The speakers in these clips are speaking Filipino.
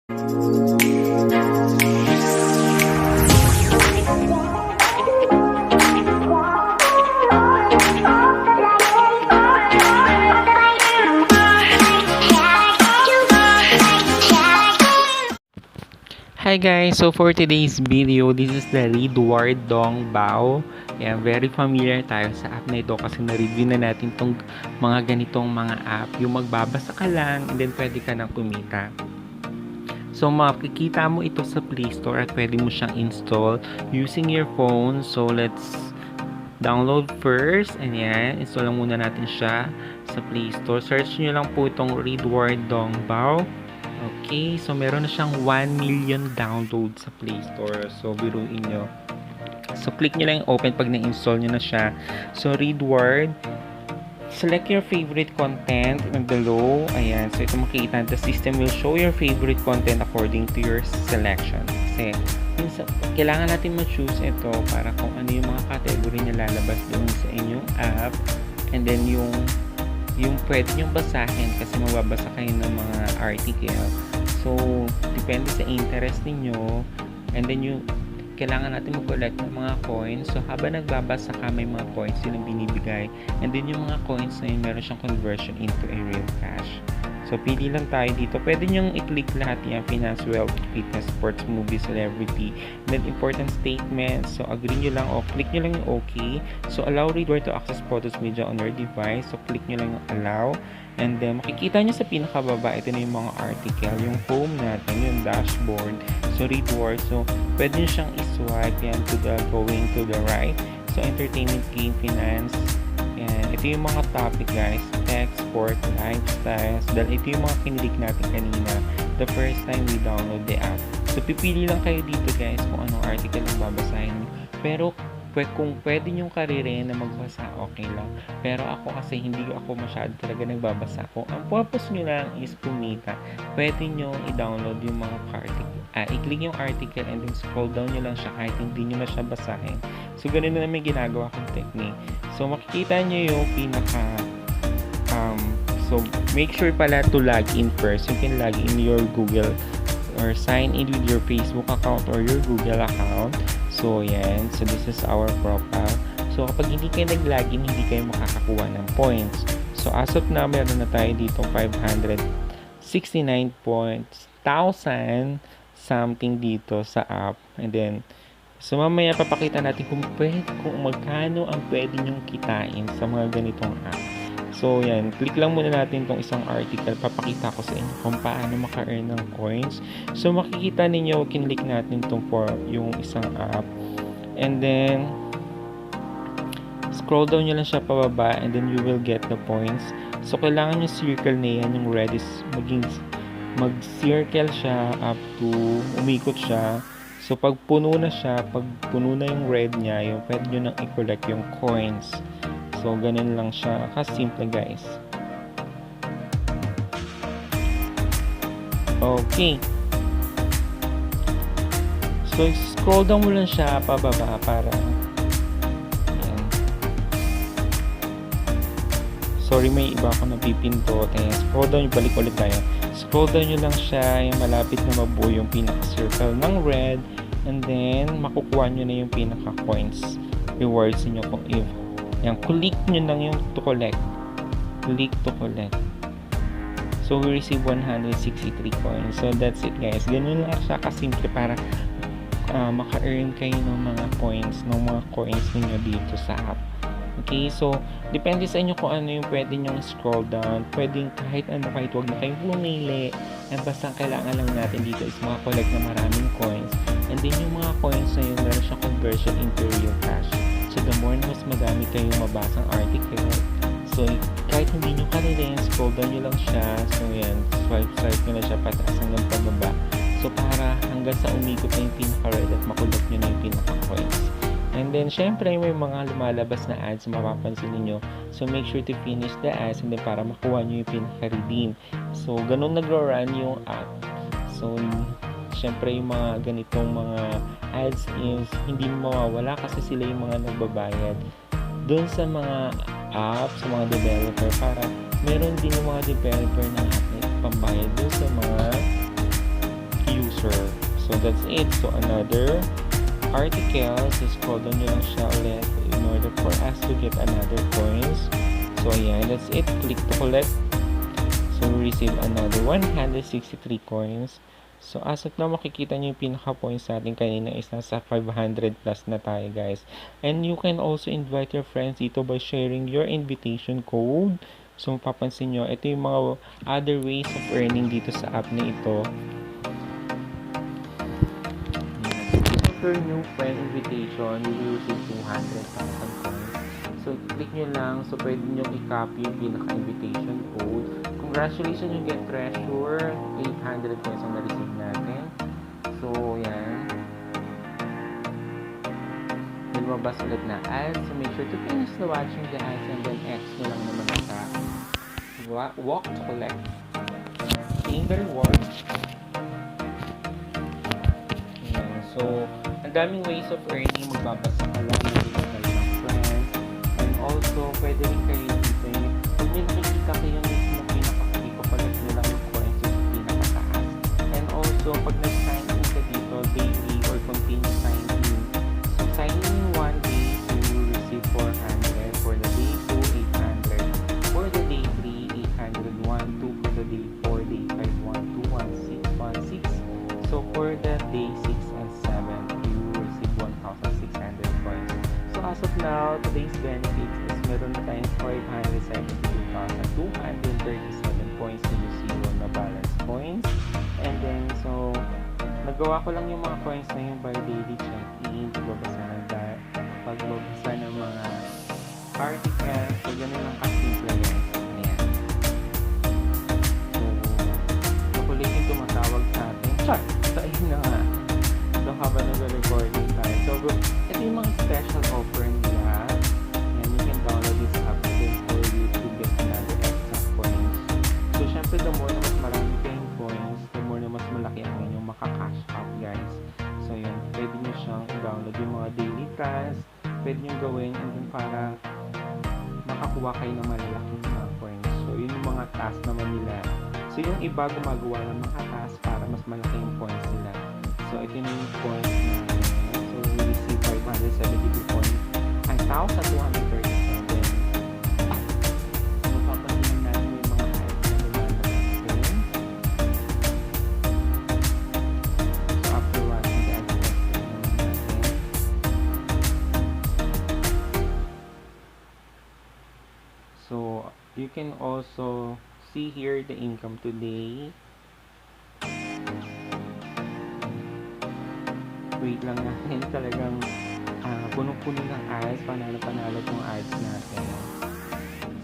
Hi guys, so for today's video, this is the Readward dongbao. Yan, very familiar tayo sa app na ito kasi na-review na natin tong mga ganitong mga app. Yung magbabasa ka lang and then pwede ka nang kumita. So makikita mo ito sa Play Store at pwede mo siyang install using your phone. So let's download first. Ayan, install lang muna natin siya sa Play Store. Search nyo lang po itong Readward dongbao. Okay, so meron na siyang 1 million download sa Play Store. So, biruin nyo. So, click nyo lang yung open pag na-install nyo na siya. So, Readward. Select your favorite content in below. Ayan, so ito makikita. The system will show your favorite content according to your selection. Kasi, kailangan natin ma-choose ito para kung ano yung mga category na lalabas doon sa inyong app. And then, yung pwede nyong basahin kasi mababasa kayo ng mga article. So, depende sa interest ninyo. And then, kailangan natin mag-collect ng mga coins. So, habang nagbabasa ka, may mga coins silang binibigay. And then, yung mga coins na yun, meron siyang conversion into a real cash. So, pili lang tayo dito. Pwede nyong i-click lahat yan. Finance, wealth, fitness, sports, movie, celebrity. And then, important statements. So, agree nyo lang o click nyo lang yung okay. So, allow Readward to access photos media on your device. So, click nyo lang yung allow. And then, makikita nyo sa pinakababa, ito na yung mga article. Yung home natin, yung dashboard. So, Readward. So, pwede nyo siyang i-swipe yan to the going to the right. So, entertainment, game, finance. Yan. Ito yung mga topic guys. Tech, sport, lifestyles. Dahil ito yung mga kinilig natin kanina the first time we download the app. So, pipili lang kayo dito guys kung anong article ang babasahin nyo. Pero, kung pwede nyong karirin na magbasa, okay lang. Pero ako kasi hindi ako masyado talaga nagbabasa. Kung ang purpose nyo lang is kumita, pwede nyo i-download yung mga article. I-click yung article and then scroll down nyo lang siya kahit hindi nyo na siya basahin. So, ganun na naman ginagawa kong technique. So, makikita nyo yung pinaka so, make sure pala to log in first. You can log in your Google or sign in with your Facebook account or your Google account. So, yan. So, this is our profile. So, kapag hindi kayo nag-login, hindi kayo makakakuha ng points. So, as of now, meron na tayo dito 569 points, 1,000 something dito sa app. And then, so mamaya papakita natin kung magkano ang pwede nyong kitain sa mga ganitong app. So, yan. Click lang muna natin itong isang article. Papakita ko sa inyo kung paano maka-earn ng coins. So, makikita ninyo, kinlik natin itong yung isang app. And then, scroll down nyo lang siya pababa and then you will get the points. So, kailangan yung circle na yan, yung red is mag-circle siya up to umikot siya. So, pag puno na siya, pag puno na yung red niya, yung pwede nyo nang i-collect yung coins. So, ganun lang siya. Kasimple, guys. Okay. So, scroll down mo lang siya pababa para ayan. Sorry, may iba ako napipindot. Scroll down, balik ulit tayo. Scroll down nyo lang siya, yung malapit na mabuo yung pinaka-circle ng red. And then, makukuha nyo na yung pinaka-coins. Rewards nyo kung if yan, click nyo lang yung to collect. Click to collect. So, we receive 163 coins. So, that's it guys. Ganun lang siya kasimple para maka-earn kayo ng mga points, ng mga coins ninyo dito sa app. Okay, so, depende sa inyo kung ano yung pwede nyong scroll down. Pwedeng kahit ano, kahit huwag na kayong pumili. And basta kailangan lang natin dito is maka-collect na maraming coins. And then yung mga coins na yun, meron siyang conversion into real cash. So, the more na mas madami kayong mabasang article. So, kahit hindi nyo kanina, scroll down nyo lang siya. So, yan. Swipe nyo lang siya pataas hanggang pababa. So, para hanggang sa umikot na yung pinaka-red at makulot nyo na yung pinaka-coins. And then, syempre, may mga lumalabas na ads mapapansin niyo. So, make sure to finish the ads and then para makuha nyo yung pinaka-redeem. So, ganun nagro-run yung app. So, syempre, yung mga ganitong mga ads is hindi mawawala kasi sila yung mga nagbabayad doon sa mga app, sa mga developer para meron din yung mga developer na app na pambayad doon sa mga So that's it. So another article, so scroll down nyo lang siya ulit in order for us to get another coins. So ayan, that's it. Click to collect. So we receive another 163 coins. So as of now, makikita nyo yung pinaka-points natin kanina is nasa 500 plus na tayo, guys. And you can also invite your friends dito by sharing your invitation code. So mapapansin nyo, ito yung mga other ways of earning dito sa app na ito. For new friend invitation, you will receive 200,000 coins. So click nyo lang, so pwede nyo i-copy yung pinaka-invitation code. Congratulations, you get treasure. 800 coins ang na-receive natin. So, yan. Lumabas ulit na ads. So, make sure to finish the watching the ads and then X nyo lang naman sa walk to collect. Claim the reward. Yan. So, ang daming ways of earning. Magbabasa ka lang ng friends. And also, pwede rin kayo dito. Kung may nakikita kayo mismo pinaka-papalit nyo lang yung coins sa pinaka-taas. And also, pag nag-sign in ka dito, daily or continue sign in. So, sign in 1 day, so you will receive 400. For the day 2, 800. For the day 3, 800. 1, 2. For the day 4, day 5, 1, 2, 1, 6, 1, 6. So, for the day 6 and 7, you will receive 1,600 coins. So, as of now, today's benefits is meron na tayong 572,237 points na yung zero na balance points. And then, so, nagawa ko lang yung mga coins na yun by daily check-in, pagbabasa ng mga articles. So, ganun lang kasimple yan. Ayan. So, makulit yung tumatawag sa atin. So, ayun na nga. So, habang nag-recording tayo. So, ito yung mga special offer nila. And you can download this app again for you to get another extra coins. So, syempre, the more na mas marami kayong coins, the more na mas malaki ang inyong maka-cash out, guys. So, yun. Pwede nyo siyang download yung mga daily tasks. Pwede nyo gawin and then para makakuha kayo ng malalaking mga coins. So, yun yung mga tasks naman nila. So, yung iba gumagawa ng mga tasks para mas malaki yung points nila. So, ito yung points na so, we receive 572 points. 1,237. So, papatingin natin yung mga ads na lumalabas din. So, after watching the ads natin. So, you can also see here the income today. Wait lang natin, talagang punong-puno ng ads, panalo-panalo tong ads natin.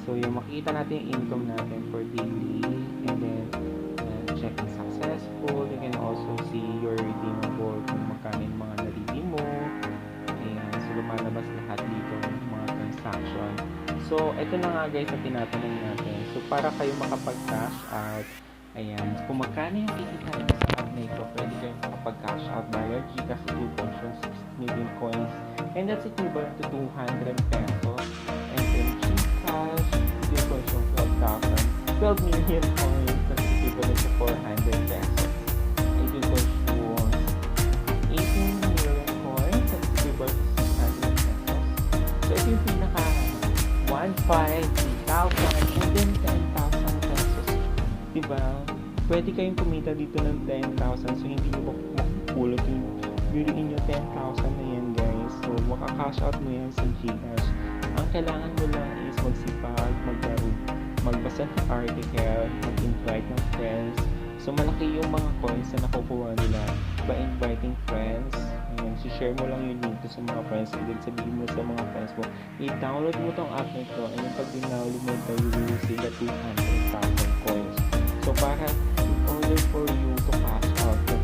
So, yung makikita natin yung income natin for daily, and then checking successful. You can also see your redeemable, kung magkano yung mga na-redeem mo. Ayan, so lumalabas lahat dito ng mga transaction. So, ito na nga guys ang tinatanong natin. So, para kayo makapag-cash out, ayan, kung magkano yung kikita nyo sa app na ito, pwede kayo makapag-cash out via Gcash equivalent to 6 million coins. And that's equivalent to 200 pesos. And then Gcash equivalent to 12 million coins. That's equivalent to 400 pesos. Equivalent to 18 million coins. That's equivalent to 600 pesos. So, ito yung pinaka 1,500, 3,000, and then 10,000 pesos. Diba? Pwede kayong kumita dito ng 10,000. So, hindi nyo makapulot yung biriin nyo 10,000 na yan, guys. So, maka-cash out mo yan sa Gcash. Ang kailangan mo lang is magsipag, magbasa ng article, mag-invite ng friends. So, malaki yung mga coins na nakukuha nila by inviting friends. Ayan, so share mo lang yung link to sa mga friends. And then, sabihin mo sa mga friends mo, i-download mo tong app na ito. And yung pag download mo ito, you will receive 200,000 coins. So, para in order for you to cash out the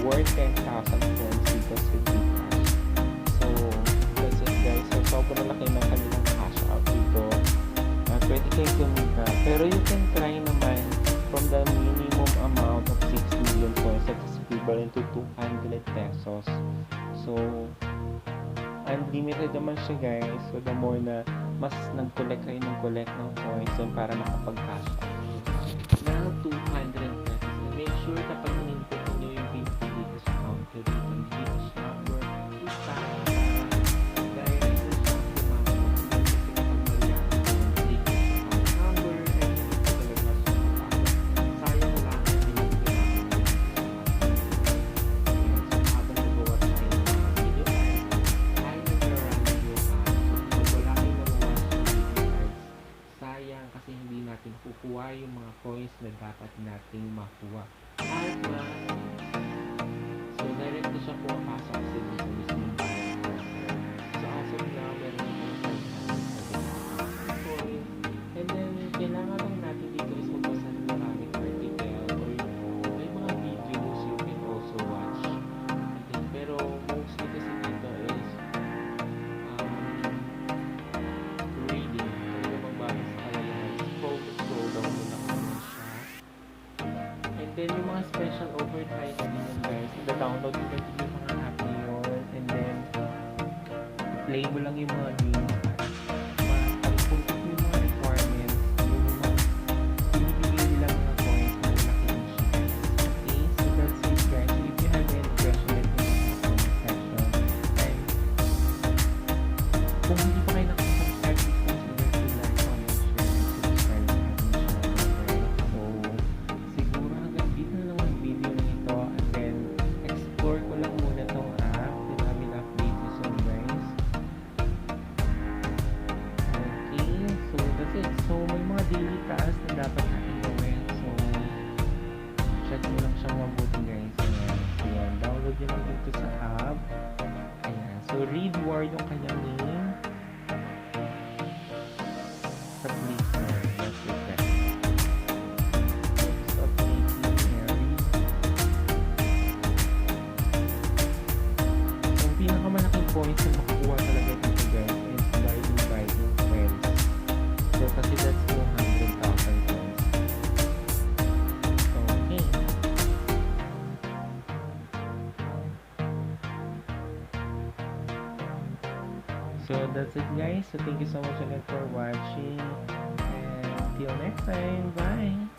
worth 10,000 coins dito sa Gcash. So, that's it guys. So, sobrang laki ng kanilang cash out dito. Pwede kayong kumita. Pero you can try naman from the minimum amount of 6 million coins. That's equivalent to 200 pesos. So, unlimited naman siya guys. So, the more na mas nag-collect kayo ng coins para makapag-cash out na 200 pesos. Make sure na pag in-input nyo yung PPD discount na dapat nating makuha. At so direct siya pumapasok kasi dun sa mismong bayan. So as of now, meron akong 570 coins. And then, kailangan lang natin dito is magbasa ng maraming article or may mga videos you can also watch. And then, pero mostly kasi dito is reading. Kaya magbabasa ka lang. Scroll down mo lang muna siya. And then, yung mga special overtime din yun guys. I-download mo lang yung mga app na yun. And then, play mo lang yung mga games. Pag-focus mo yung mga requirements, yung mga binibigay nila mga coins na laki ng siya. Okay, so that's it guys. So if you have any question, let me know in the comment section. And kung hindi pa kayo nakasubscribe, please consider to like, comment, share, and subscribe sa ating channel. So siguro hanggang dito na lang ang video na ito. And then explore ko lang muna tong app. Then I will update you soon guys. So that's it. So may mga daily tasks na dapat natin gawin. So check mo lang siyang mabuti guys. Ayan. So yan. Download nyo lang dito sa app. Ayan. So Readward yung kanyang name. Sa Play Store. That's it guys. Stop updating Mary. So ang pinakamalaking points na makakuha talaga dito guys is by inviting friends. So, kasi that's 200,000 points. Okay. So, that's it guys. So, thank you so much again for watching. And till next time. Bye!